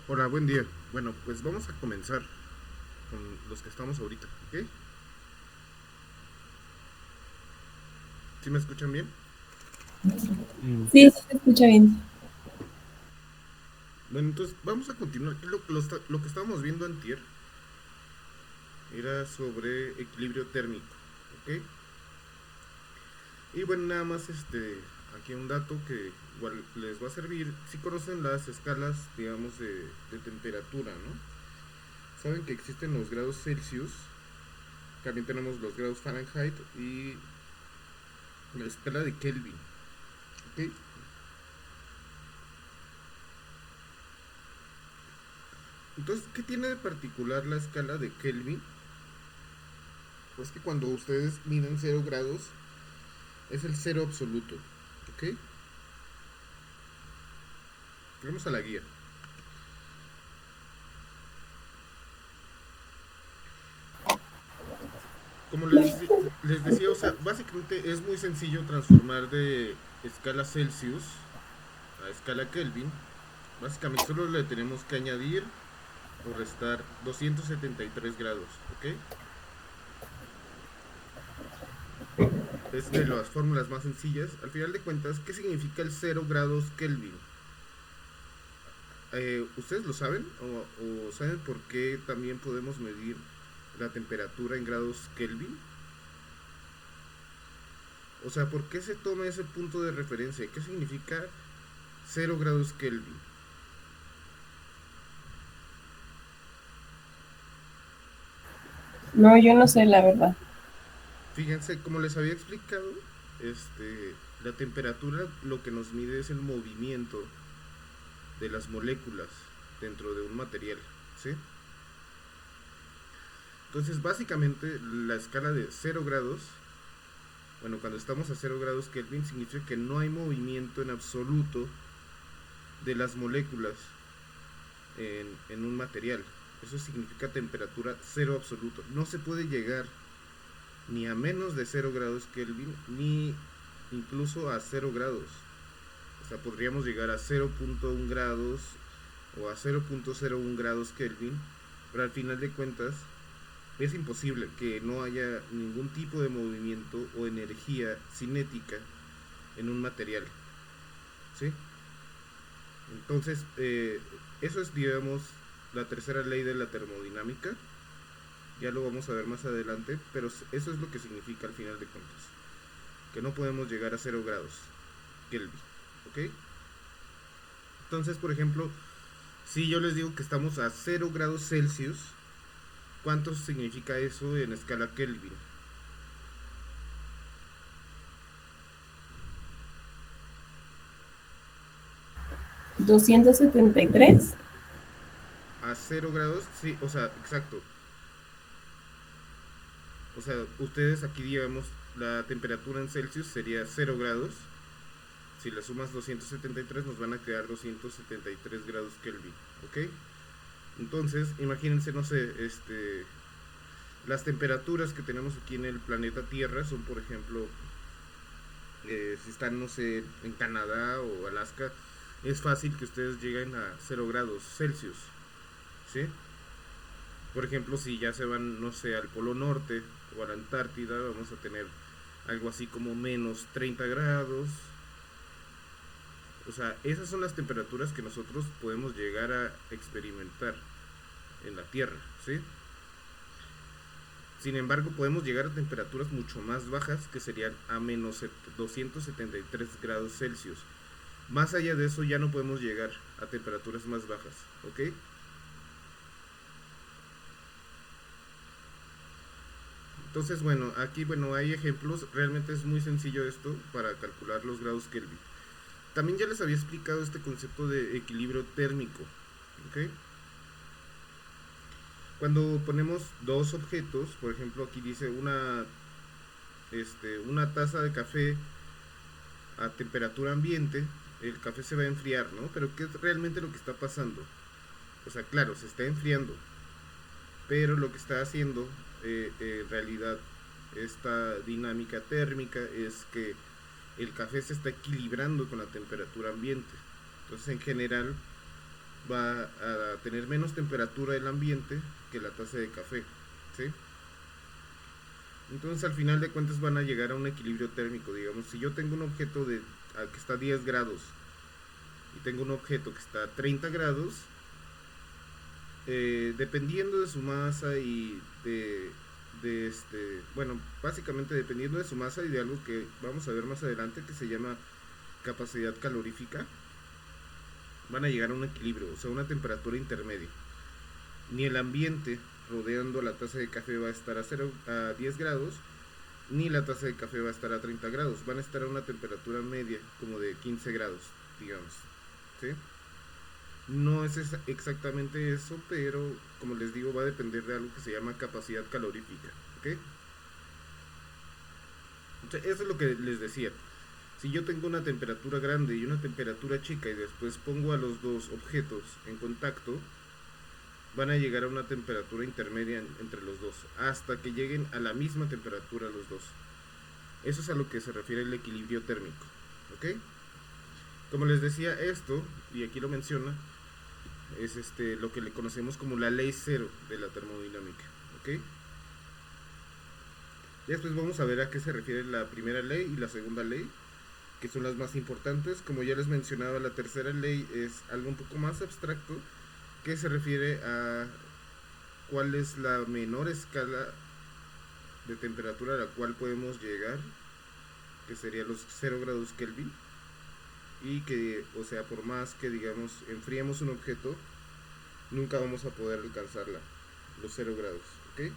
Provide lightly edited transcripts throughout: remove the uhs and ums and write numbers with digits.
Hola, buen día. Bueno, pues vamos a comenzar con los que estamos ahorita, ¿ok? ¿Sí me escuchan bien? Sí, sí se escucha bien. Bueno, entonces vamos a continuar. Lo que estábamos viendo antier era sobre equilibrio térmico, ¿ok? Y bueno, nada más aquí un dato que igual les va a servir. Si conocen las escalas, digamos, de temperatura, ¿no? Saben que existen los grados Celsius, también tenemos los grados Fahrenheit y la escala de Kelvin, ¿ok? Entonces, ¿qué tiene de particular la escala de Kelvin? Pues que cuando ustedes miden 0 grados es el cero absoluto, ¿ok? Vamos a la guía. Como les decía, o sea, básicamente es muy sencillo transformar de escala Celsius a escala Kelvin. Básicamente solo le tenemos que añadir o restar 273 grados, ¿ok? Es de las fórmulas más sencillas. Al final de cuentas, ¿qué significa el 0 grados Kelvin? ¿Ustedes lo saben? ¿O saben por qué también podemos medir la temperatura en grados Kelvin? O sea, ¿por qué se toma ese punto de referencia? ¿Qué significa 0 grados Kelvin? No, yo no sé la verdad. Fíjense, como les había explicado, la temperatura lo que nos mide es el movimiento de las moléculas dentro de un material, ¿sí? Entonces, básicamente, la escala de 0 grados, bueno, cuando estamos a 0 grados Kelvin, significa que no hay movimiento en absoluto de las moléculas en un material. Eso significa temperatura cero absoluto. No se puede llegar ni a menos de 0 grados Kelvin, ni incluso a 0 grados. O sea, podríamos llegar a 0.1 grados o a 0.01 grados Kelvin, pero al final de cuentas es imposible que no haya ningún tipo de movimiento o energía cinética en un material, ¿sí? Entonces, eso es, digamos, la tercera ley de la termodinámica. Ya lo vamos a ver más adelante, pero eso es lo que significa al final de cuentas. Que no podemos llegar a 0 grados Kelvin, ¿ok? Entonces, por ejemplo, si yo les digo que estamos a 0 grados Celsius, ¿cuánto significa eso en escala Kelvin? 273. A 0 grados, sí, o sea, exacto. O sea, ustedes aquí digamos, la temperatura en Celsius sería 0 grados. Si le sumas 273 nos van a quedar 273 grados Kelvin, ¿ok? Entonces, imagínense, no sé, las temperaturas que tenemos aquí en el planeta Tierra son, por ejemplo, si están, no sé, en Canadá o Alaska, es fácil que ustedes lleguen a 0 grados Celsius, ¿sí? Por ejemplo, si ya se van, no sé, al Polo Norte o a la Antártida, vamos a tener algo así como menos 30 grados. O sea, esas son las temperaturas que nosotros podemos llegar a experimentar en la Tierra, ¿sí? Sin embargo, podemos llegar a temperaturas mucho más bajas, que serían a menos 273 grados Celsius. Más allá de eso ya no podemos llegar a temperaturas más bajas, ¿ok? Entonces, bueno, aquí bueno, hay ejemplos, realmente es muy sencillo esto para calcular los grados Kelvin. También ya les había explicado este concepto de equilibrio térmico, ¿ok? Cuando ponemos dos objetos, por ejemplo, aquí dice una taza de café a temperatura ambiente, el café se va a enfriar, ¿no? Pero ¿qué es realmente lo que está pasando? O sea, claro, se está enfriando, pero lo que está haciendo en realidad esta dinámica térmica es que el café se está equilibrando con la temperatura ambiente. Entonces, en general, va a tener menos temperatura del ambiente que la taza de café, ¿sí? Entonces al final de cuentas van a llegar a un equilibrio térmico. Digamos, si yo tengo un objeto que está a 10 grados y tengo un objeto que está a 30 grados, dependiendo de su masa y bueno, básicamente dependiendo de su masa y de algo que vamos a ver más adelante que se llama capacidad calorífica, van a llegar a un equilibrio, o sea, una temperatura intermedia. Ni el ambiente rodeando la taza de café va a estar a 10 grados, ni la taza de café va a estar a 30 grados, van a estar a una temperatura media, como de 15 grados, digamos, ¿sí? No es exactamente eso, pero como les digo, va a depender de algo que se llama capacidad calorífica, ¿ok? Entonces, eso es lo que les decía. Si yo tengo una temperatura grande y una temperatura chica y después pongo a los dos objetos en contacto, van a llegar a una temperatura intermedia entre los dos, hasta que lleguen a la misma temperatura los dos. Eso es a lo que se refiere el equilibrio térmico, ¿ok? Como les decía, esto, y aquí lo menciona, es lo que le conocemos como la ley cero de la termodinámica, ¿ok? Después vamos a ver a qué se refiere la primera ley y la segunda ley, que son las más importantes. Como ya les mencionaba, la tercera ley es algo un poco más abstracto, que se refiere a cuál es la menor escala de temperatura a la cual podemos llegar, que sería los 0 grados Kelvin, y que, o sea, por más que digamos enfriemos un objeto, nunca vamos a poder alcanzarla, los 0 grados, ¿ok?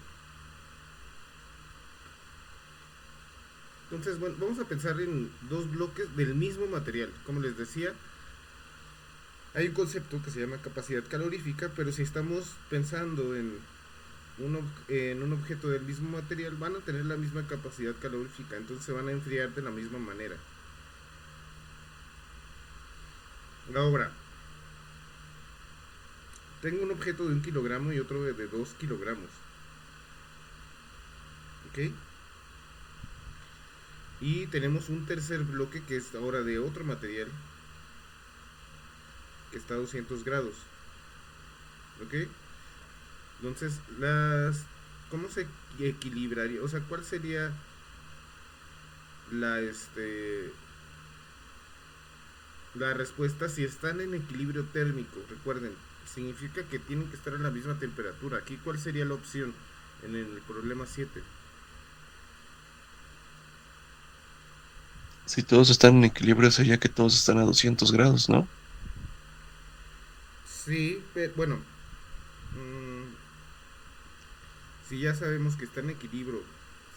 Entonces, bueno, vamos a pensar en dos bloques del mismo material. Como les decía, hay un concepto que se llama capacidad calorífica, pero si estamos pensando en un objeto del mismo material, van a tener la misma capacidad calorífica, entonces se van a enfriar de la misma manera. Ahora, tengo un objeto de 1 kilogramo y otro de 2 kilogramos, ¿ok? Y tenemos un tercer bloque que es ahora de otro material que está a 200 grados, ¿ok? Entonces, ¿cómo se equilibraría? O sea, ¿cuál sería la, la respuesta si están en equilibrio térmico? Recuerden, significa que tienen que estar a la misma temperatura. Aquí, ¿cuál sería la opción en el problema 7? Si todos están en equilibrio, sería que todos están a 200 grados, ¿no? Sí, pero bueno, mmm, si ya sabemos que está en equilibrio,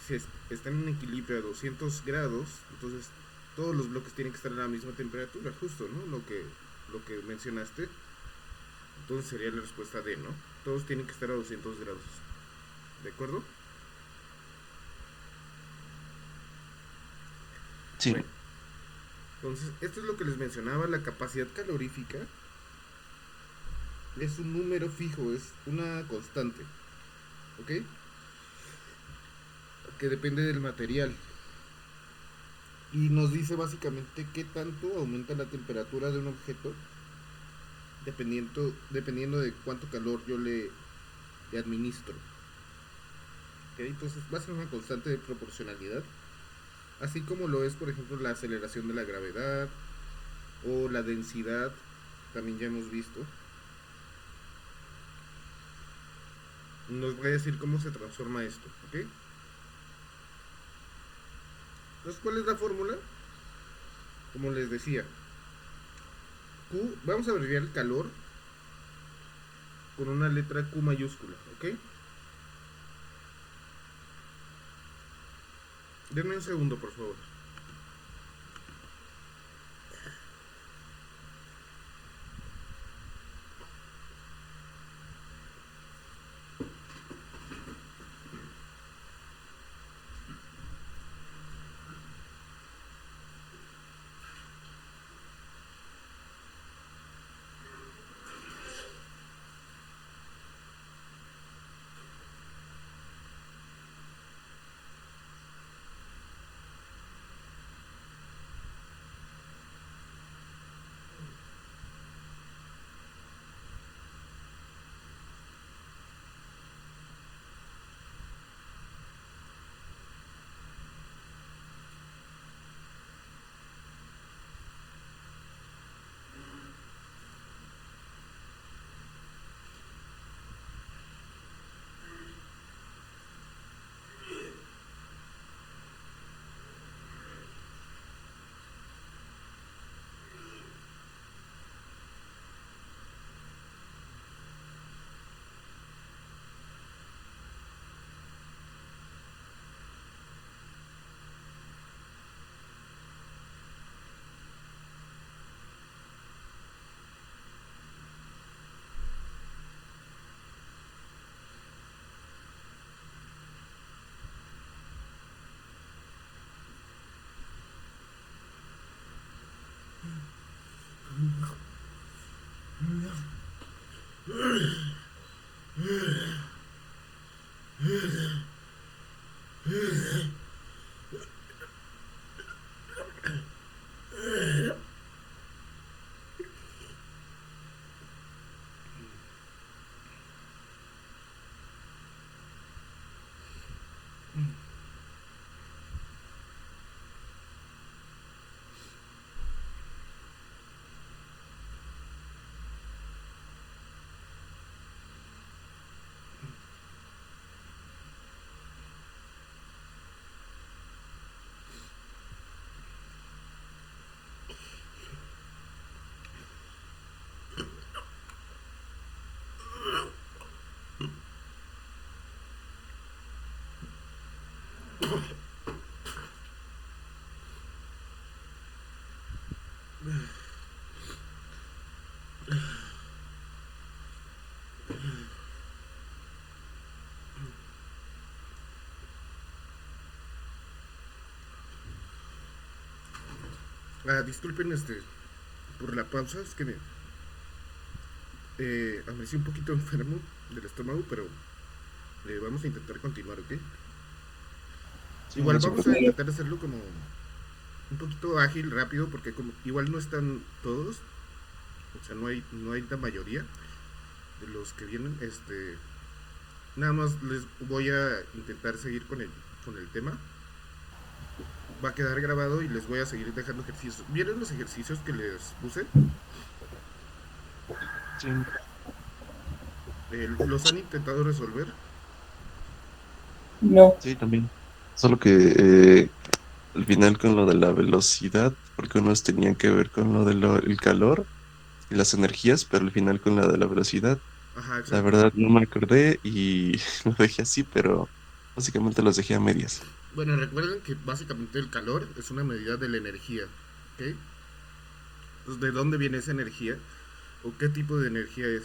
si están en equilibrio a 200 grados, entonces todos los bloques tienen que estar a la misma temperatura, justo, ¿no? Lo que mencionaste. Entonces sería la respuesta D, ¿no? Todos tienen que estar a 200 grados. ¿De acuerdo? Sí. Bueno, entonces esto es lo que les mencionaba, la capacidad calorífica es un número fijo, es una constante, ¿ok? Que depende del material. Y nos dice básicamente qué tanto aumenta la temperatura de un objeto dependiendo de cuánto calor yo le administro. ¿Okay? Entonces va a ser una constante de proporcionalidad, así como lo es, por ejemplo, la aceleración de la gravedad o la densidad, también ya hemos visto. Nos va a decir cómo se transforma esto, ¿ok? Entonces, ¿cuál es la fórmula? Como les decía, Q, vamos a abreviar el calor con una letra Q mayúscula, ¿ok? Denme un segundo, por favor. Disculpen por la pausa, es que me amanecí un poquito enfermo del estómago, pero vamos a intentar continuar, ¿ok? Sí, Igual no se vamos a preocupe. intentar hacerlo como un poquito ágil, rápido, porque como igual no están todos, o sea, no hay la mayoría de los que vienen, nada más les voy a intentar seguir con el tema. Va a quedar grabado y les voy a seguir dejando ejercicios. ¿Vieron los ejercicios que les puse? Sí, ¿Los han intentado resolver? No. sí, también. Solo que al final con lo de la velocidad, porque unos tenían que ver con lo del calor y las energías, pero al final con la de la velocidad, Ajá, la exacto. verdad no me acordé y lo dejé así, pero básicamente los dejé a medias. Bueno, recuerden que básicamente el calor es una medida de la energía, ¿ok? Entonces, ¿de dónde viene esa energía? ¿O qué tipo de energía es?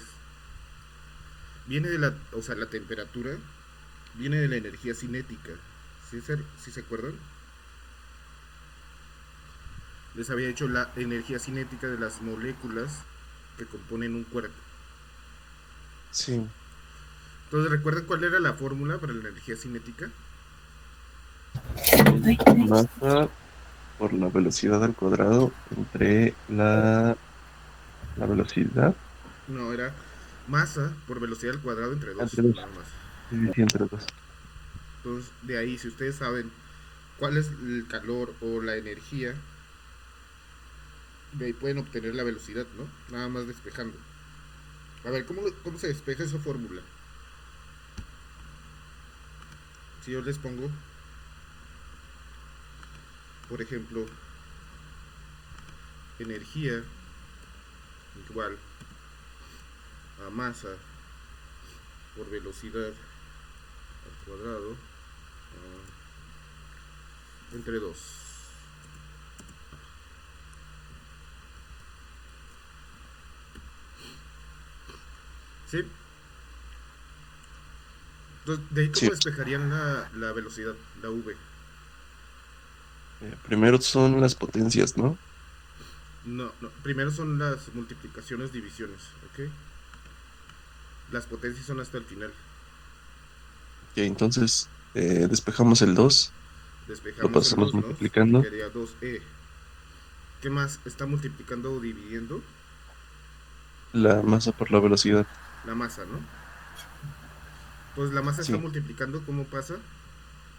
Viene o sea, la temperatura viene de la energía cinética. ¿Sí se acuerdan? Les había hecho la energía cinética de las moléculas que componen un cuerpo. Sí, Entonces, ¿recuerdan cuál era la fórmula para la energía cinética? es masa por la velocidad al cuadrado entre la velocidad No, era masa por velocidad al cuadrado entre 2, entre dos. nada más. Sí, sí, entre dos. Entonces, de ahí, si ustedes saben cuál es el calor o la energía, de ahí pueden obtener la velocidad, ¿no? Nada más despejando. A ver, ¿cómo se despeja esa fórmula? Si yo les pongo, por ejemplo, energía igual a masa por velocidad al cuadrado entre 2. ¿Sí? Entonces, de ahí, Sí, ¿cómo despejarían la velocidad, la v? primero son las potencias, ¿no? No, no, primero son las multiplicaciones, divisiones, ¿ok? Las potencias son hasta el final. Y entonces despejamos el 2, lo Despejamos el pasamos 2, ¿no? Que multiplicando, quedaría 2e. ¿Qué más está multiplicando o dividiendo? la masa por la velocidad. La masa, ¿no? Pues la masa está Sí, multiplicando, ¿cómo pasa?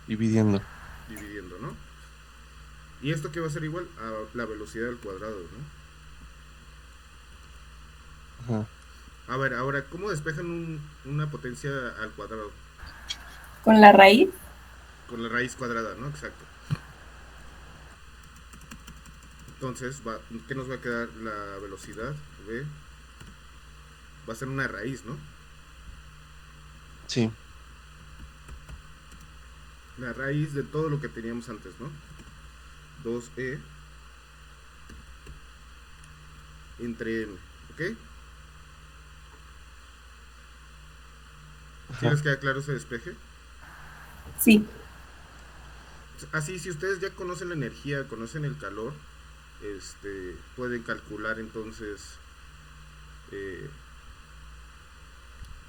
dividiendo. Dividiendo, ¿no? ¿Y esto qué va a ser igual? A la velocidad al cuadrado, ¿no? Ajá. A ver, ahora, ¿cómo despejan una potencia al cuadrado? Con la raíz. Con la raíz cuadrada, ¿no? Exacto. Entonces, ¿qué nos va a quedar la velocidad? V va a ser una raíz, ¿no? Sí, La raíz de todo lo que teníamos antes, ¿no? 2e entre m, ¿ok? ¿Sí les ajá. queda claro ese despeje? Sí. Así, si ustedes ya conocen la energía, conocen el calor, pueden calcular entonces eh,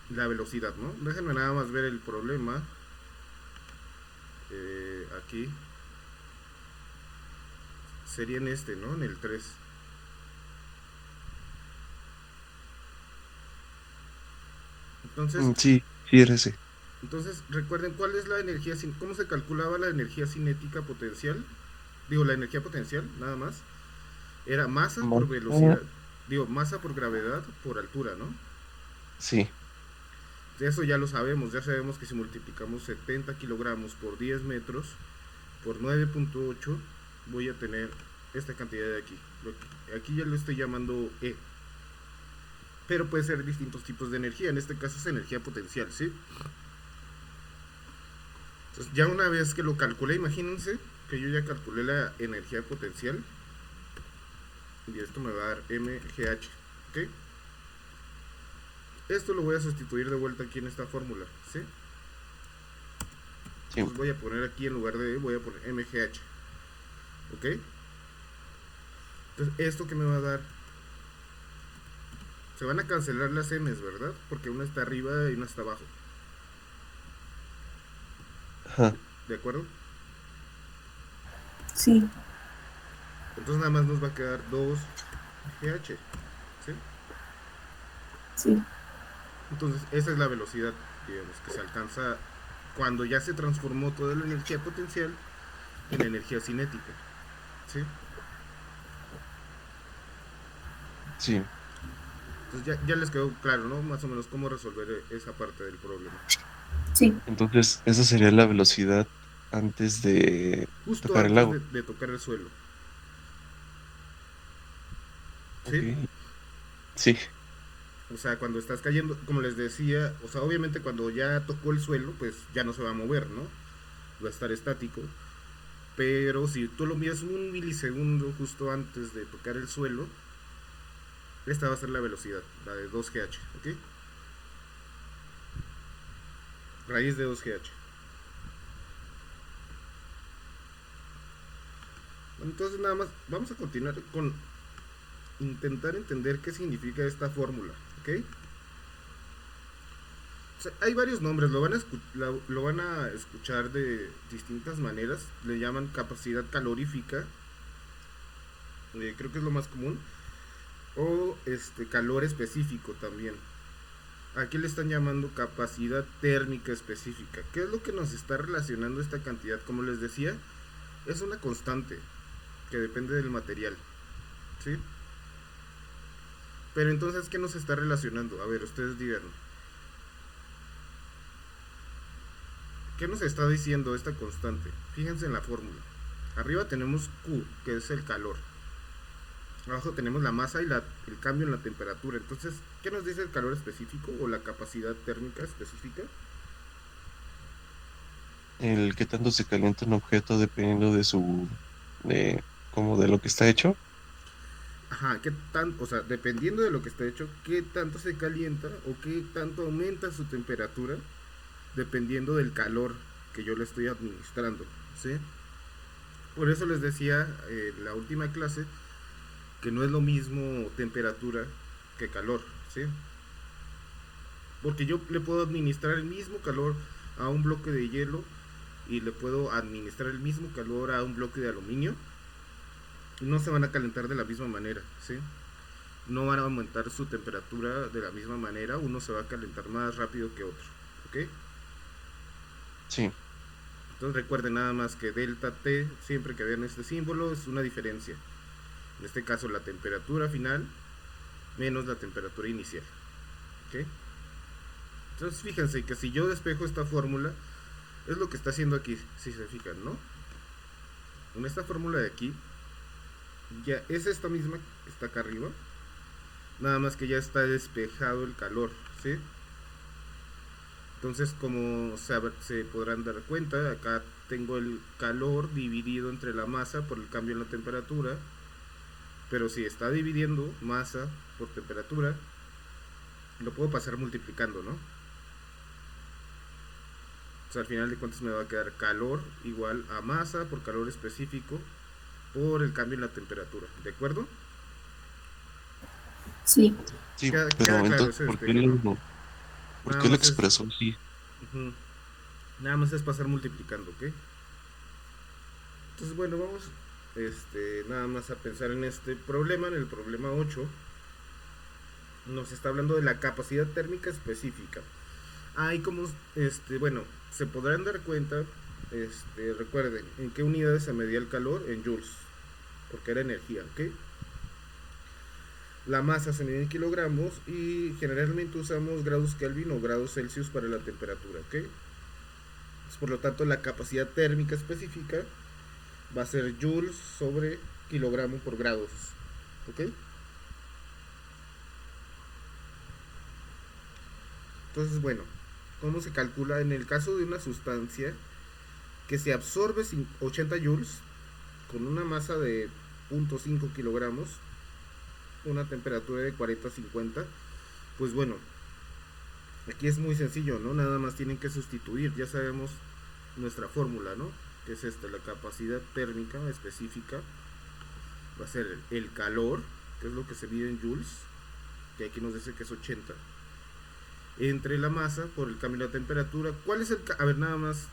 la velocidad, ¿no? Déjenme nada más ver el problema. Aquí sería en ¿no? En el 3. Entonces, Sí, sí, era ese. recuerden cuál es la energía, cómo se calculaba la energía cinética potencial. Digo, la energía potencial, nada más. Era masa por Masa, velocidad. Digo, masa por gravedad por altura, ¿no? sí, Eso ya lo sabemos. Ya sabemos que si multiplicamos 70 kilogramos por 10 metros por 9.8, voy a tener esta cantidad de aquí. Aquí ya lo estoy llamando E. Pero puede ser distintos tipos de energía. En este caso es energía potencial, ¿sí? Entonces, ya una vez que lo calculé, imagínense que yo ya calculé la energía potencial. Y esto me va a dar mgh, ¿ok? Esto lo voy a sustituir de vuelta aquí en esta fórmula, ¿sí? sí. Entonces voy a poner aquí en lugar de voy a poner mgh, ¿ok? Entonces, ¿esto que me va a dar? Se van a cancelar las m's, ¿verdad? Porque una está arriba y una está abajo. Ajá, ¿De acuerdo? Sí, Entonces nada más nos va a quedar 2gh, ¿sí? sí. Entonces esa es la velocidad, digamos, que se alcanza cuando ya se transformó toda la energía potencial en energía cinética, ¿sí? sí. Entonces ya les quedó claro, ¿no? Más o menos cómo resolver esa parte del problema. Sí, Entonces, esa sería la velocidad antes de Justo tocar el antes agua. de tocar el suelo, Ok, ¿sí? sí, O sea, cuando estás cayendo, como les decía, o sea, obviamente cuando ya tocó el suelo, pues ya no se va a mover, ¿no? Va a estar estático. Pero si tú lo miras un milisegundo justo antes de tocar el suelo, esta va a ser la velocidad, la de 2gh, ¿ok? Raíz de 2gh. Entonces nada más, vamos a continuar con intentar entender qué significa esta fórmula, ¿ok? O sea, hay varios nombres, lo van a escuchar de distintas maneras. Le llaman capacidad calorífica, creo que es lo más común. O calor específico también. Aquí le están llamando capacidad térmica específica. ¿Qué es lo que nos está relacionando esta cantidad? Como les decía, es una constante que depende del material, ¿sí? Pero entonces, ¿qué nos está relacionando? A ver, ustedes digan, ¿qué nos está diciendo esta constante? Fíjense en la fórmula. Arriba tenemos Q, que es el calor. Abajo tenemos la masa y el cambio en la temperatura. Entonces, ¿qué nos dice el calor específico o la capacidad térmica específica? el que tanto se calienta un objeto dependiendo de como de lo que está hecho. Ajá, o sea, dependiendo de lo que está hecho, qué tanto se calienta o qué tanto aumenta su temperatura, dependiendo del calor que yo le estoy administrando, ¿sí? Por eso les decía la última clase que no es lo mismo temperatura que calor, ¿sí? Porque yo le puedo administrar el mismo calor a un bloque de hielo y le puedo administrar el mismo calor a un bloque de aluminio y no se van a calentar de la misma manera, ¿sí? No van a aumentar su temperatura de la misma manera, uno se va a calentar más rápido que otro, ¿ok? Sí, Entonces recuerden nada más que delta T, siempre que vean este símbolo, es una diferencia. En este caso la temperatura final menos la temperatura inicial, ¿ok? Entonces fíjense que si yo despejo esta fórmula, es lo que está haciendo aquí, si se fijan, ¿no? En esta fórmula de aquí, ya es esta misma que está acá arriba, nada más que ya está despejado el calor, ¿sí? Entonces, como se podrán dar cuenta, acá tengo el calor dividido entre la masa por el cambio en la temperatura, pero si está dividiendo masa por temperatura, lo puedo pasar multiplicando, ¿no? O sea, al final de cuentas me va a quedar calor igual a masa por calor específico por el cambio en la temperatura, ¿de acuerdo? Sí. Sí, Queda pero claro entonces, ese despeje, ¿no? ¿por Nada qué lo más es, expresó así? ujú, nada más es pasar multiplicando, ¿ok? Entonces, bueno, vamos nada más a pensar en este problema, en el problema 8 nos está hablando de la capacidad térmica específica. Hay como, bueno, se podrán dar cuenta, recuerden, en qué unidades se medía el calor, en joules, porque era energía, ¿ok? La masa se mide en kilogramos y generalmente usamos grados Kelvin o grados Celsius para la temperatura, ¿ok? Por lo tanto, la capacidad térmica específica va a ser joules sobre kilogramo por grados, ¿ok? Entonces, bueno, ¿cómo se calcula? En el caso de una sustancia que se absorbe 80 joules con una masa de 0.5 kilogramos, una temperatura de 40 a 50, pues bueno, aquí es muy sencillo, ¿no? Nada más tienen que sustituir, ya sabemos nuestra fórmula, ¿no? Que es esta, la capacidad térmica específica va a ser el calor, que es lo que se mide en joules, que aquí nos dice que es 80, entre la masa por el cambio de la temperatura. ¿Cuál es a ver, nada más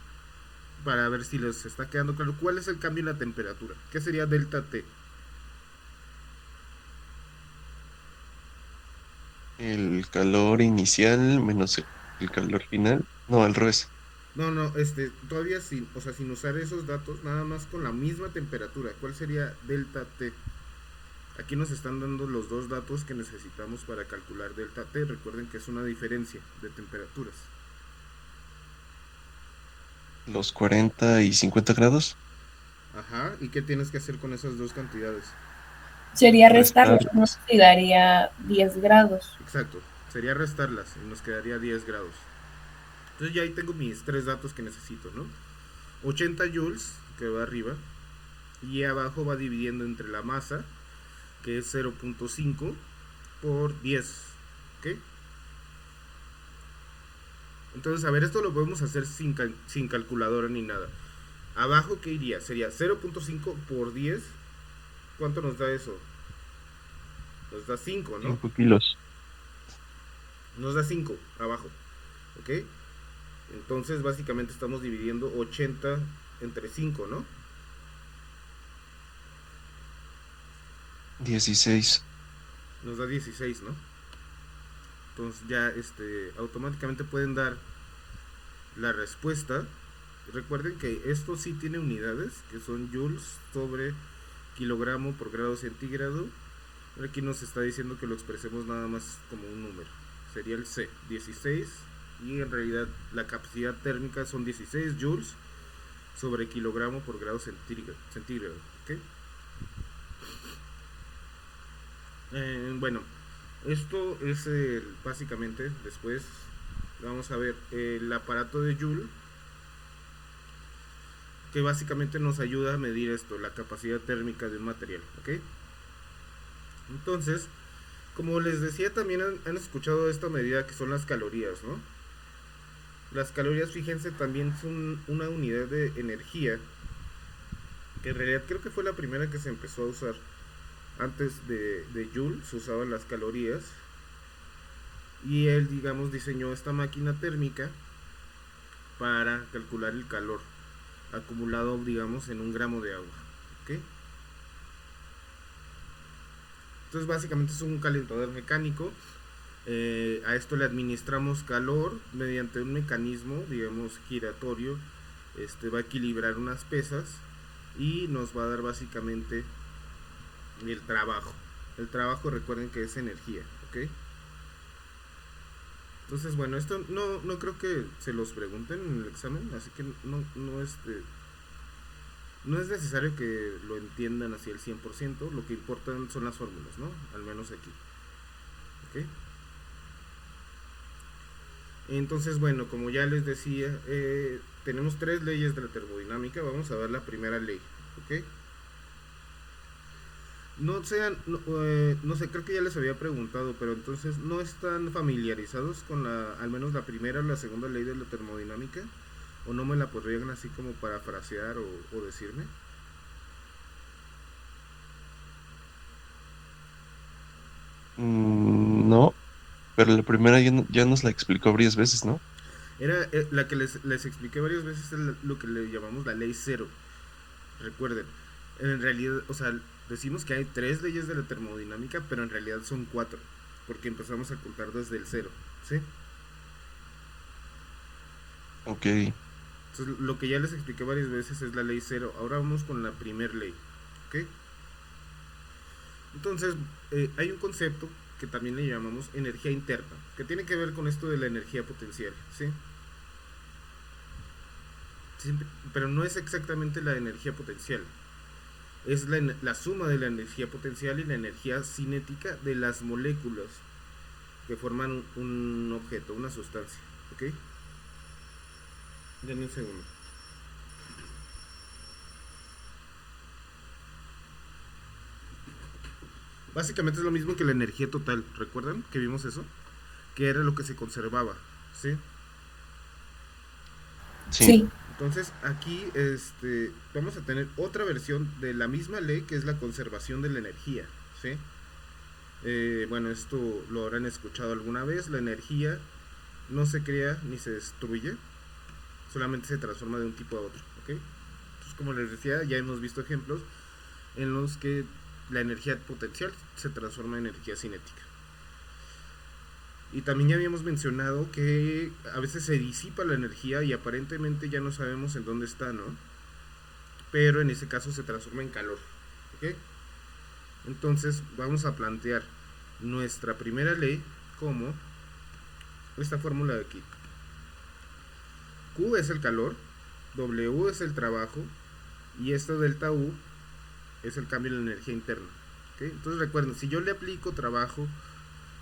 para ver si les está quedando claro, ¿cuál es el cambio en la temperatura? ¿Qué sería delta T? El calor inicial menos el calor final. No, al revés. No, no, todavía sin, o sea, sin usar esos datos, nada más con la misma temperatura. ¿Cuál sería delta T? Aquí nos están dando los dos datos que necesitamos para calcular delta T. Recuerden que es una diferencia de temperaturas. Los 40 y 50 grados. Ajá, ¿y qué tienes que hacer con esas dos cantidades? Sería restarlo, nos Restarlas. daría 10 grados. Exacto, sería restarlas y nos quedaría 10 grados. Entonces ya ahí tengo mis tres datos que necesito, ¿no? 80 joules, que va arriba, y abajo va dividiendo entre la masa, que es 0.5 por 10, ¿ok? Entonces, a ver, esto lo podemos hacer sin calculadora ni nada. Abajo, ¿qué iría? Sería 0.5 por 10. ¿Cuánto nos da eso? Nos da 5, ¿no? 5 kilos. Nos da 5 abajo, ¿ok? Entonces, básicamente estamos dividiendo 80 entre 5, ¿no? 16. Nos da 16, ¿no? Entonces ya automáticamente pueden dar la respuesta. Recuerden que esto sí tiene unidades, que son joules sobre kilogramo por grado centígrado. Aquí nos está diciendo que lo expresemos nada más como un número. Sería el C, 16. Y en realidad la capacidad térmica son 16 joules sobre kilogramo por grado centígrado. ¿Okay? Bueno, esto es básicamente, después vamos a ver el aparato de Joule, que básicamente nos ayuda a medir esto, la capacidad térmica de un material, ¿ok? Entonces, como les decía, también han escuchado esta medida que son las calorías, ¿no? Las calorías, fíjense, también son una unidad de energía, que en realidad creo que fue la primera que se empezó a usar. Antes de Joule se usaban las calorías, y él, digamos, diseñó esta máquina térmica para calcular el calor acumulado, digamos, en un gramo de agua, ¿ok? Entonces básicamente es un calentador mecánico. A esto le administramos calor mediante un mecanismo, digamos, giratorio. Va a equilibrar unas pesas y nos va a dar básicamente el trabajo. El trabajo, recuerden que es energía, ¿ok? Entonces, bueno, esto no creo que se los pregunten en el examen, así que no es necesario que lo entiendan así al 100%, lo que importan son las fórmulas, ¿no? Al menos aquí. ¿Ok? Entonces, bueno, como ya les decía, tenemos tres leyes de la termodinámica. Vamos a ver la primera ley, ¿ok? No sé, creo que ya les había preguntado, pero entonces no están familiarizados con al menos la primera o la segunda ley de la termodinámica, o no me la podrían así como parafrasear o decirme. No, pero la primera ya nos la explicó varias veces, ¿no? Era la que les expliqué varias veces, es lo que le llamamos la ley cero. Recuerden, en realidad, o sea, decimos que hay tres leyes de la termodinámica, pero en realidad son cuatro, porque empezamos a contar desde el cero, ¿sí? Ok, Entonces, lo que ya les expliqué varias veces es la ley cero. Ahora vamos con la primer ley, ¿ok? Entonces, hay un concepto que también le llamamos energía interna, que tiene que ver con esto de la energía potencial, ¿sí? Pero no es exactamente la energía potencial, es la suma de la energía potencial y la energía cinética de las moléculas que forman un objeto, una sustancia, ¿ok? Denme un segundo. Básicamente es lo mismo que la energía total, ¿recuerdan que vimos eso? Que era lo que se conservaba, ¿sí? sí, Sí, Entonces aquí vamos a tener otra versión de la misma ley que es la conservación de la energía, ¿sí? Bueno, esto lo habrán escuchado alguna vez, la energía no se crea ni se destruye, solamente se transforma de un tipo a otro, ¿ok? Entonces, como les decía, ya hemos visto ejemplos en los que la energía potencial se transforma en energía cinética. Y también ya habíamos mencionado que a veces se disipa la energía y aparentemente ya no sabemos en dónde está, ¿no? Pero en ese caso se transforma en calor, ¿ok? Entonces vamos a plantear nuestra primera ley como esta fórmula de aquí. Q es el calor, W es el trabajo y esto delta U es el cambio en la energía interna. ¿Okay? Entonces recuerden, si yo le aplico trabajo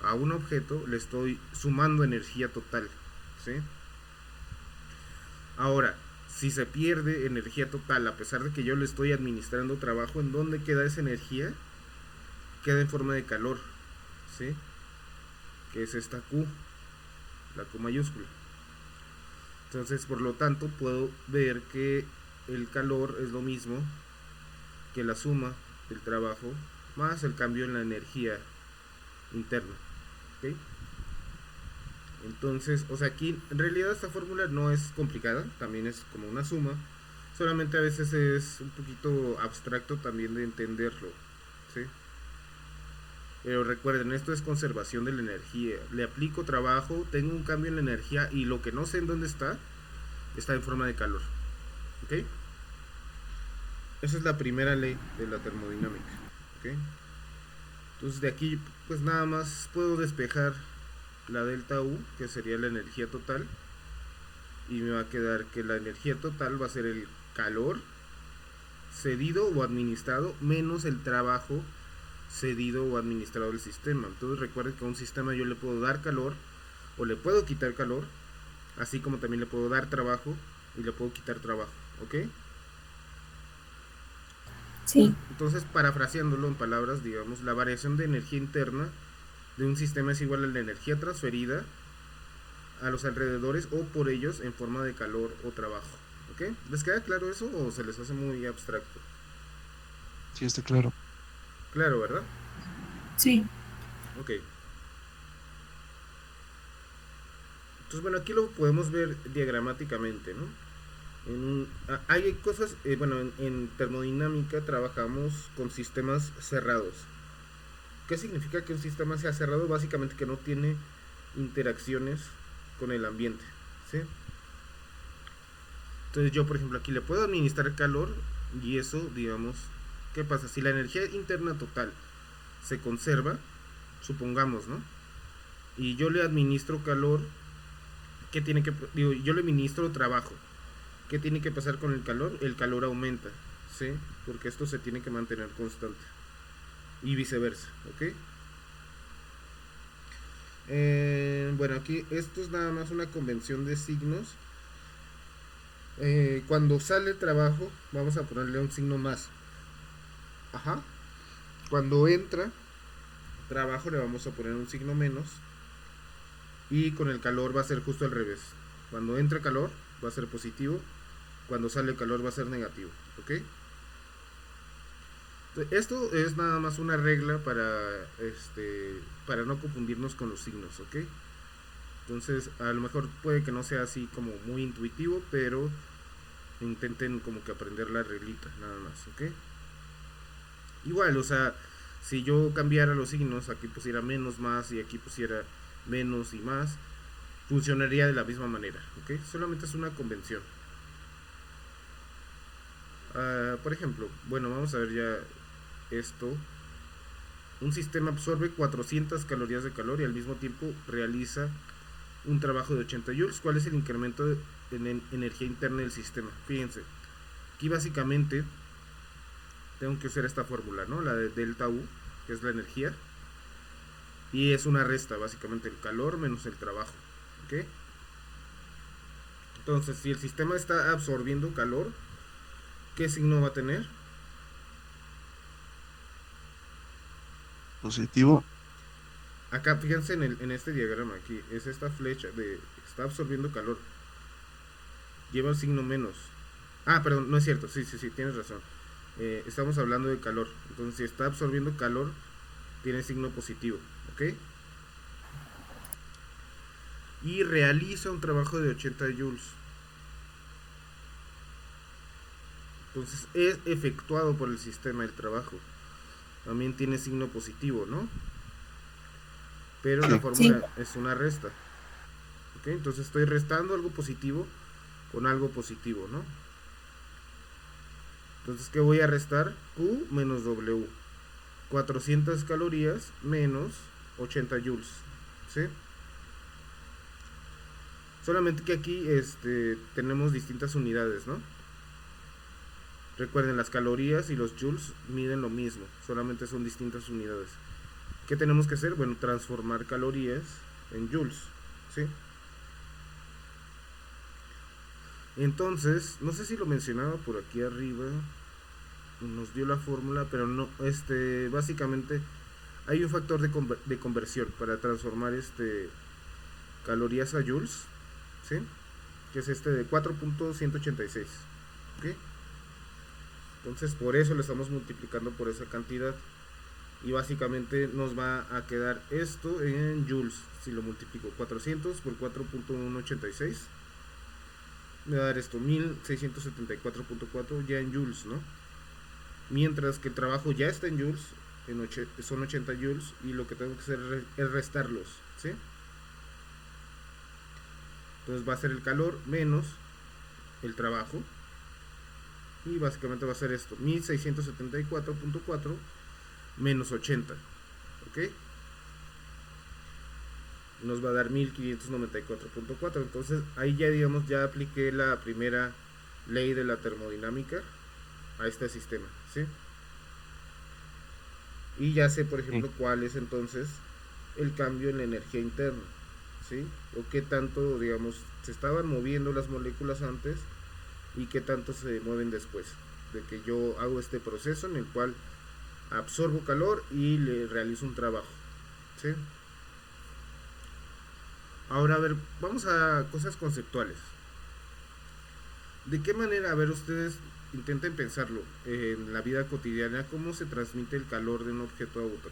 a un objeto, le estoy sumando energía total. ¿Sí? Ahora, si se pierde energía total, a pesar de que yo le estoy administrando trabajo, ¿en dónde queda esa energía? Queda en forma de calor. ¿Sí? Que es esta Q, la Q mayúscula. Entonces, por lo tanto, puedo ver que el calor es lo mismo que la suma del trabajo más el cambio en la energía interna. ¿Okay? Entonces, o sea, aquí en realidad esta fórmula no es complicada, también es como una suma, solamente a veces es un poquito abstracto también de entenderlo, ¿sí? Pero recuerden, esto es conservación de la energía. Le aplico trabajo, tengo un cambio en la energía y lo que no sé en dónde está en forma de calor. ¿Ok? Esa es la primera ley de la termodinámica. ¿Ok? Entonces de aquí pues nada más puedo despejar la delta U, que sería la energía total, y me va a quedar que la energía total va a ser el calor cedido o administrado menos el trabajo cedido o administrado del sistema. Entonces recuerden que a un sistema yo le puedo dar calor o le puedo quitar calor, así como también le puedo dar trabajo y le puedo quitar trabajo, ¿ok? sí, Entonces, parafraseándolo en palabras, digamos, la variación de energía interna de un sistema es igual a la energía transferida a los alrededores o por ellos en forma de calor o trabajo. ¿Ok? ¿Les queda claro eso o se les hace muy abstracto? sí, está claro. Claro, ¿verdad? sí. Ok. Entonces, bueno, aquí lo podemos ver diagramáticamente, ¿no? Hay cosas, bueno, en termodinámica trabajamos con sistemas cerrados. ¿Qué significa que un sistema sea cerrado? Básicamente que no tiene interacciones con el ambiente, ¿sí? Entonces yo, por ejemplo, aquí le puedo administrar calor y eso, digamos, ¿qué pasa? Si la energía interna total se conserva, supongamos, ¿no? Y yo le administro calor, ¿qué tiene que, digo, yo le administro trabajo? ¿Qué tiene que pasar con el calor? El calor aumenta, ¿sí? Porque esto se tiene que mantener constante. Y viceversa, ¿ok? Bueno, aquí esto es nada más una convención de signos. Cuando sale trabajo, vamos a ponerle un signo más. Ajá. Cuando entra trabajo, le vamos a poner un signo menos. Y con el calor va a ser justo al revés. Cuando entra calor, va a ser positivo. Cuando sale calor, va a ser negativo. ¿Ok? Esto es nada más una regla para no confundirnos con los signos, ¿ok? Entonces, a lo mejor puede que no sea así como muy intuitivo, pero intenten como que aprender la reglita, nada más, ¿ok? Igual, o sea, si yo cambiara los signos, aquí pusiera menos, más y aquí pusiera menos y más, funcionaría de la misma manera, ¿ok? Solamente es una convención. Por ejemplo, bueno, vamos a ver ya esto. Un sistema absorbe 400 calorías de calor y al mismo tiempo realiza un trabajo de 80 joules. ¿Cuál es el incremento en energía interna del sistema? Fíjense, aquí básicamente tengo que usar esta fórmula, ¿no? La de delta U, que es la energía, y es una resta, básicamente el calor menos el trabajo, ¿ok? Entonces, si el sistema está absorbiendo calor, ¿qué signo va a tener? Positivo. Acá, fíjense en este diagrama, aquí es esta flecha de está absorbiendo calor, lleva el signo menos. Ah, perdón, no es cierto, sí, sí, sí, tienes razón. Estamos hablando de calor, entonces si está absorbiendo calor, tiene signo positivo, ¿ok? Y realiza un trabajo de 80 joules. Entonces es efectuado por el sistema el trabajo. También tiene signo positivo, ¿no? Pero la Sí. Sí. fórmula es una resta. ¿Ok? Entonces estoy restando algo positivo con algo positivo, ¿no? Entonces, ¿qué voy a restar? Q menos W. 400 calorías menos 80 joules. ¿Sí? Solamente que aquí tenemos distintas unidades, ¿no? Recuerden, las calorías y los joules miden lo mismo, solamente son distintas unidades. ¿Qué tenemos que hacer? Bueno, transformar calorías en joules, ¿sí? Entonces, no sé si lo mencionaba por aquí arriba, nos dio la fórmula, pero no, básicamente hay un factor de conversión para transformar calorías a joules, ¿sí? Que es de 4.186, ¿ok? Entonces por eso lo estamos multiplicando por esa cantidad. Y básicamente nos va a quedar esto en joules. Si lo multiplico 400 por 4.186, me va a dar esto 1674.4 ya en joules, ¿no? Mientras que el trabajo ya está en joules, son 80 joules, y lo que tengo que hacer es restarlos, ¿sí? Entonces va a ser el calor menos el trabajo, y básicamente va a ser esto, 1674.4 menos 80, ¿ok? Nos va a dar 1594.4. Entonces ahí ya, digamos, ya apliqué la primera ley de la termodinámica a este sistema, ¿sí? Y ya sé, por ejemplo, cuál es entonces el cambio en la energía interna, ¿sí? O qué tanto, digamos, se estaban moviendo las moléculas antes y qué tanto se mueven después de que yo hago este proceso en el cual absorbo calor y le realizo un trabajo, ¿sí? Ahora, a ver, vamos a cosas conceptuales. ¿De qué manera, a ver, ustedes intenten pensarlo en la vida cotidiana, cómo se transmite el calor de un objeto a otro?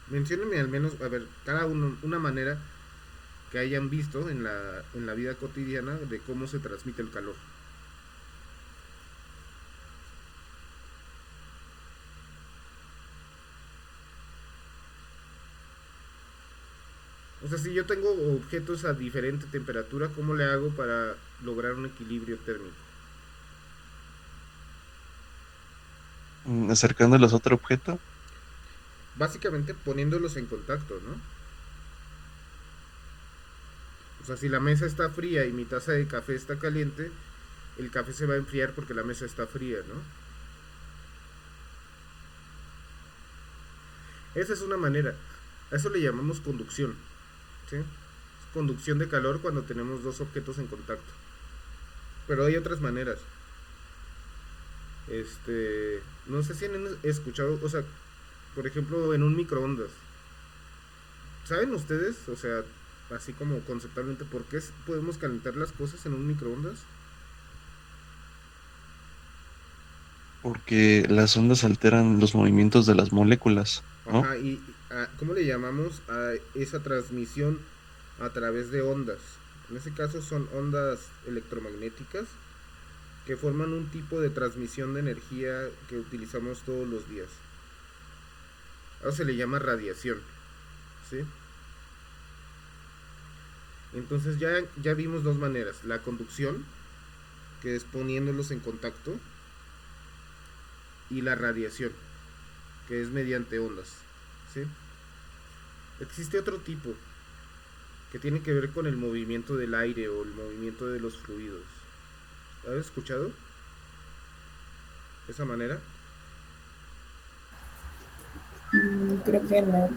Menciónenme al menos, a ver, cada uno, una manera que hayan visto en la vida cotidiana de cómo se transmite el calor. O sea, si yo tengo objetos a diferente temperatura, ¿cómo le hago para lograr un equilibrio térmico? Acercándolos a otro objeto. Básicamente poniéndolos en contacto, ¿no? O sea, si la mesa está fría y mi taza de café está caliente, el café se va a enfriar porque la mesa está fría, ¿no? Esa es una manera. A eso le llamamos conducción, ¿sí? Conducción de calor cuando tenemos dos objetos en contacto. Pero hay otras maneras. No sé si han escuchado, o sea, por ejemplo, en un microondas. ¿Saben ustedes, o sea, así como conceptualmente, por qué podemos calentar las cosas en un microondas? Porque las ondas alteran los movimientos de las moléculas, ¿no? Ajá, ¿cómo le llamamos a esa transmisión a través de ondas? En ese caso son ondas electromagnéticas que forman un tipo de transmisión de energía que utilizamos todos los días. A eso se le llama radiación, ¿sí? Entonces ya vimos dos maneras: la conducción, que es poniéndolos en contacto, y la radiación, que es mediante ondas, ¿sí? Existe otro tipo que tiene que ver con el movimiento del aire o el movimiento de los fluidos. ¿Has escuchado esa manera? Creo que no.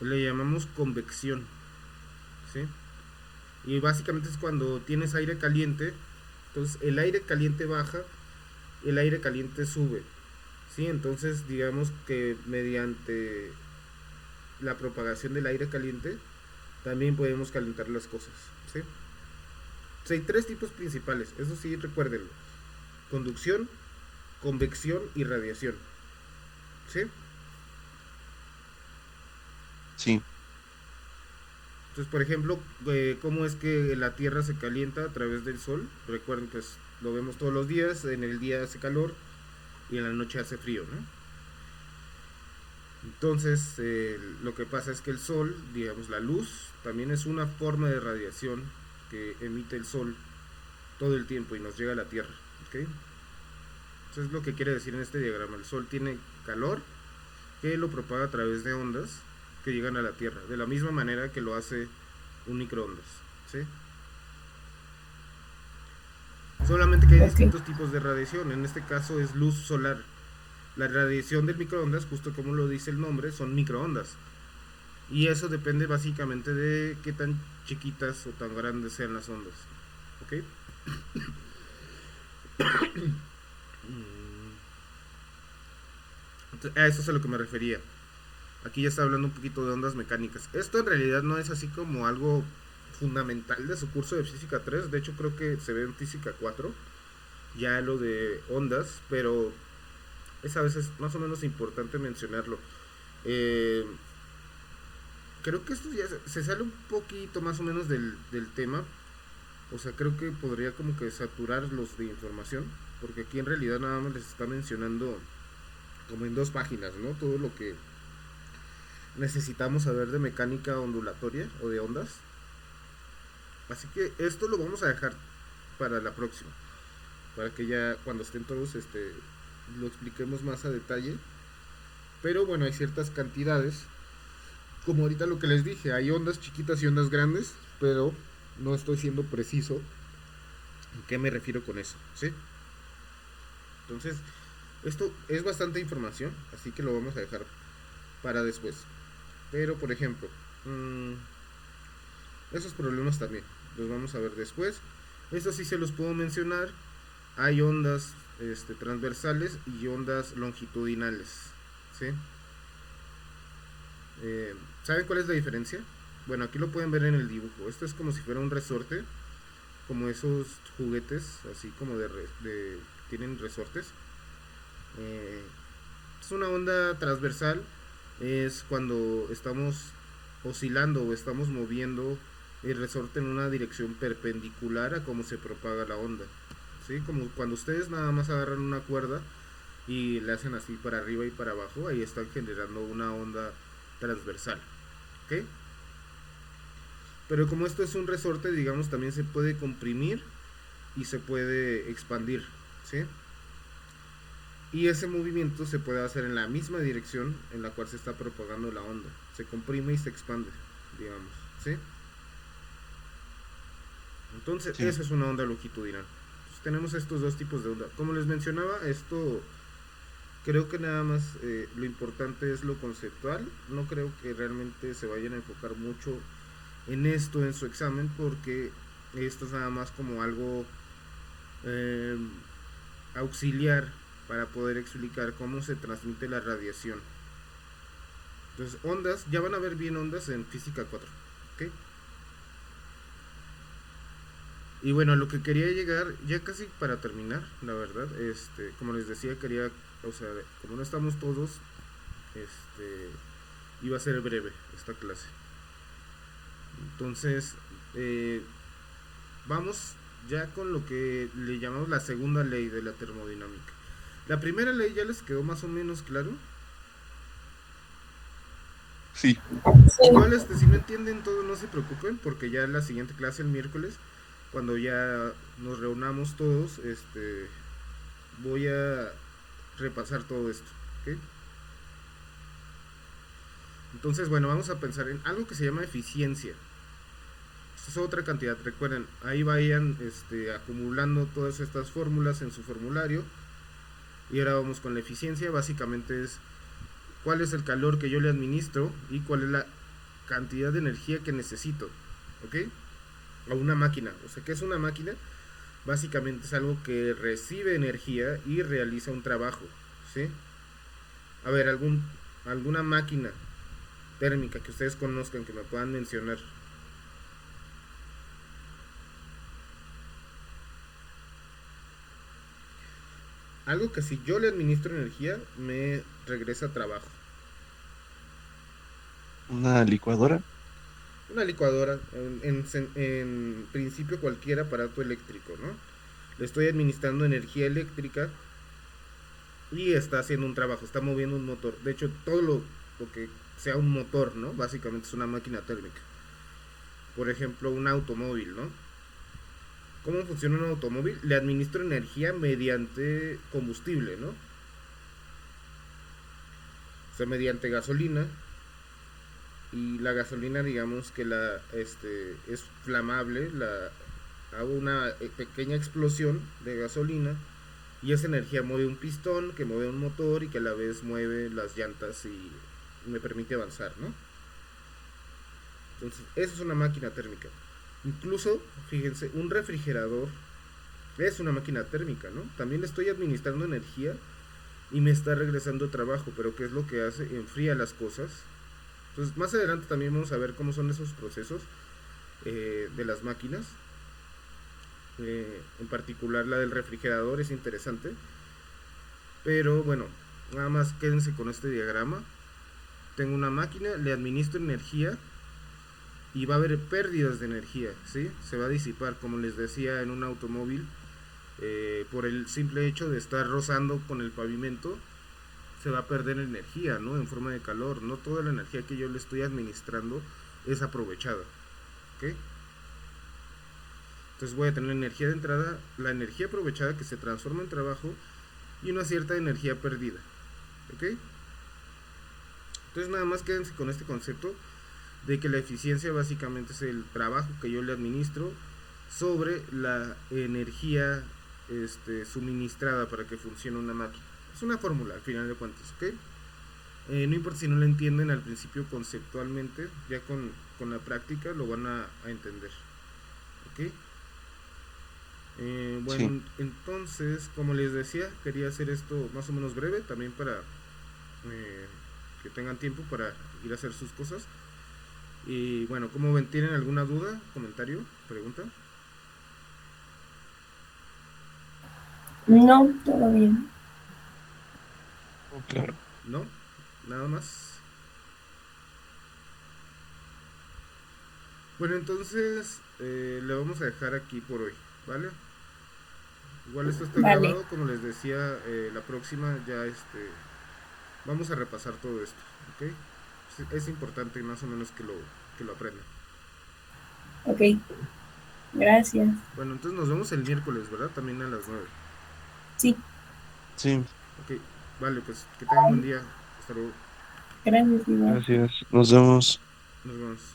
Le llamamos convección, ¿sí? Y básicamente es cuando tienes aire caliente, entonces el aire caliente baja, el aire caliente sube, ¿sí? Entonces digamos que mediante la propagación del aire caliente también podemos calentar las cosas, ¿sí? O sea, hay tres tipos principales, eso sí, recuérdenlo: conducción, convección y radiación, ¿sí? Sí, Entonces, por ejemplo, ¿cómo es que la Tierra se calienta a través del Sol? Recuerden, pues lo vemos todos los días: en el día hace calor y en la noche hace frío, ¿no? Entonces, lo que pasa es que el Sol, digamos, la luz, también es una forma de radiación que emite el Sol todo el tiempo y nos llega a la Tierra, ¿ok? Eso es lo que quiere decir en este diagrama: el Sol tiene calor que lo propaga a través de ondas que llegan a la Tierra, de la misma manera que lo hace un microondas, ¿sí? Solamente que hay Ok. distintos tipos de radiación. En este caso es luz solar. La radiación del microondas, justo como lo dice el nombre, son microondas. Y eso depende básicamente de qué tan chiquitas o tan grandes sean las ondas, ¿ok? Entonces, a eso es a lo que me refería. Aquí ya está hablando un poquito de ondas mecánicas. Esto en realidad no es así como algo fundamental de su curso de física 3. De hecho creo que se ve en física 4 ya lo de ondas, pero es a veces más o menos importante mencionarlo. Eh, Creo que esto ya se sale un poquito más o menos del tema. O sea, creo que podría como que saturarlos de información, porque aquí en realidad nada más les está mencionando como en dos páginas, ¿no? Todo lo que necesitamos saber de mecánica ondulatoria o de ondas. Así que esto lo vamos a dejar para la próxima, para que ya cuando estén todos lo expliquemos más a detalle. Pero bueno, hay ciertas cantidades, como ahorita lo que les dije: hay ondas chiquitas y ondas grandes, pero no estoy siendo preciso en qué me refiero con eso, ¿sí? Entonces, esto es bastante información, así que lo vamos a dejar para después. Pero, por ejemplo, esos problemas también los vamos a ver después. Estos sí se los puedo mencionar. Hay ondas transversales y ondas longitudinales, ¿sí? ¿Saben cuál es la diferencia? Bueno, aquí lo pueden ver en el dibujo. Esto es como si fuera un resorte, como esos juguetes, así como tienen resortes. Eh, es una onda transversal, es cuando estamos oscilando o estamos moviendo el resorte en una dirección perpendicular a cómo se propaga la onda, ¿sí? Como cuando ustedes nada más agarran una cuerda y le hacen así para arriba y para abajo, ahí están generando una onda transversal, ¿ok? Pero como esto es un resorte, digamos, también se puede comprimir y se puede expandir, ¿sí? Y ese movimiento se puede hacer en la misma dirección en la cual se está propagando la onda. Se comprime y se expande, digamos, ¿sí? Entonces, sí. esa es una onda longitudinal. Entonces, tenemos estos dos tipos de onda. Como les mencionaba, esto creo que nada más lo importante es lo conceptual. No creo que realmente se vayan a enfocar mucho en esto en su examen, porque esto es nada más como algo eh, auxiliar para poder explicar cómo se transmite la radiación. Entonces, ondas, ya van a ver bien ondas en física 4, ¿ok? Y bueno, a lo que quería llegar, ya casi para terminar, la verdad, como les decía, quería, o sea, como no estamos todos, este, iba a ser breve esta clase. Entonces, eh, vamos ya con lo que le llamamos la segunda ley de la termodinámica. La primera ley ya les quedó más o menos claro. Sí, Sí, Igual, si no entienden todo, no se preocupen, porque ya en la siguiente clase, el miércoles, cuando ya nos reunamos todos, voy a repasar todo esto, ¿ok? Entonces, bueno, vamos a pensar en algo que se llama eficiencia. Esta es otra cantidad, recuerden, ahí vayan acumulando todas estas fórmulas en su formulario. Y ahora vamos con la eficiencia, básicamente es cuál es el calor que yo le administro y cuál es la cantidad de energía que necesito, ¿ok? A una máquina. O sea, ¿qué es una máquina? Básicamente es algo que recibe energía y realiza un trabajo, ¿sí? A ver, alguna máquina térmica que ustedes conozcan que me puedan mencionar. Algo que si yo le administro energía me regresa trabajo. una licuadora. Una licuadora, en principio cualquier aparato eléctrico, ¿no? Le estoy administrando energía eléctrica y está haciendo un trabajo, está moviendo un motor. De hecho, todo lo que sea un motor, ¿no? Básicamente es una máquina térmica. Por ejemplo, un automóvil, ¿no? ¿Cómo funciona un automóvil? Le administro energía mediante combustible, ¿no? O sea, mediante gasolina. Y la gasolina, digamos que es flamable, hago una pequeña explosión de gasolina y esa energía mueve un pistón que mueve un motor y que a la vez mueve las llantas y me permite avanzar, ¿no? Entonces, eso es una máquina térmica. Incluso, fíjense, un refrigerador es una máquina térmica, ¿no? También le estoy administrando energía y me está regresando trabajo, pero ¿qué es lo que hace? Enfría las cosas. Entonces, más adelante también vamos a ver cómo son esos procesos de las máquinas. En particular la del refrigerador es interesante. Pero bueno, nada más quédense con este diagrama. Tengo una máquina, le administro energía y va a haber pérdidas de energía, ¿sí? Se va a disipar, como les decía, en un automóvil, por el simple hecho de estar rozando con el pavimento, se va a perder energía, ¿no? En forma de calor. No toda la energía que yo le estoy administrando es aprovechada, ¿ok? Entonces voy a tener energía de entrada, la energía aprovechada que se transforma en trabajo y una cierta energía perdida, ¿ok? Entonces nada más quédense con este concepto de que la eficiencia básicamente es el trabajo que yo le administro sobre la energía suministrada para que funcione una máquina. Es una fórmula al final de cuentas, ¿ok? No importa si no lo entienden al principio conceptualmente, ya con la práctica lo van a entender, ¿ok? Sí, Bueno, entonces, como les decía, quería hacer esto más o menos breve, también para que tengan tiempo para ir a hacer sus cosas. Y bueno, ¿cómo ven? ¿Tienen alguna duda, comentario, pregunta? no, todo bien. claro. ¿No? ¿Nada más? Bueno, entonces le vamos a dejar aquí por hoy, ¿vale? Igual esto está Vale, grabado, como les decía, la próxima ya vamos a repasar todo esto, ¿ok? Es importante más o menos que lo aprendan. ok, gracias. Bueno, entonces nos vemos el miércoles, ¿verdad? También a las 9. Sí, Sí, Ok, vale, pues que tengan buen día. Hasta luego. gracias, igual. gracias. Nos vemos. Nos vemos.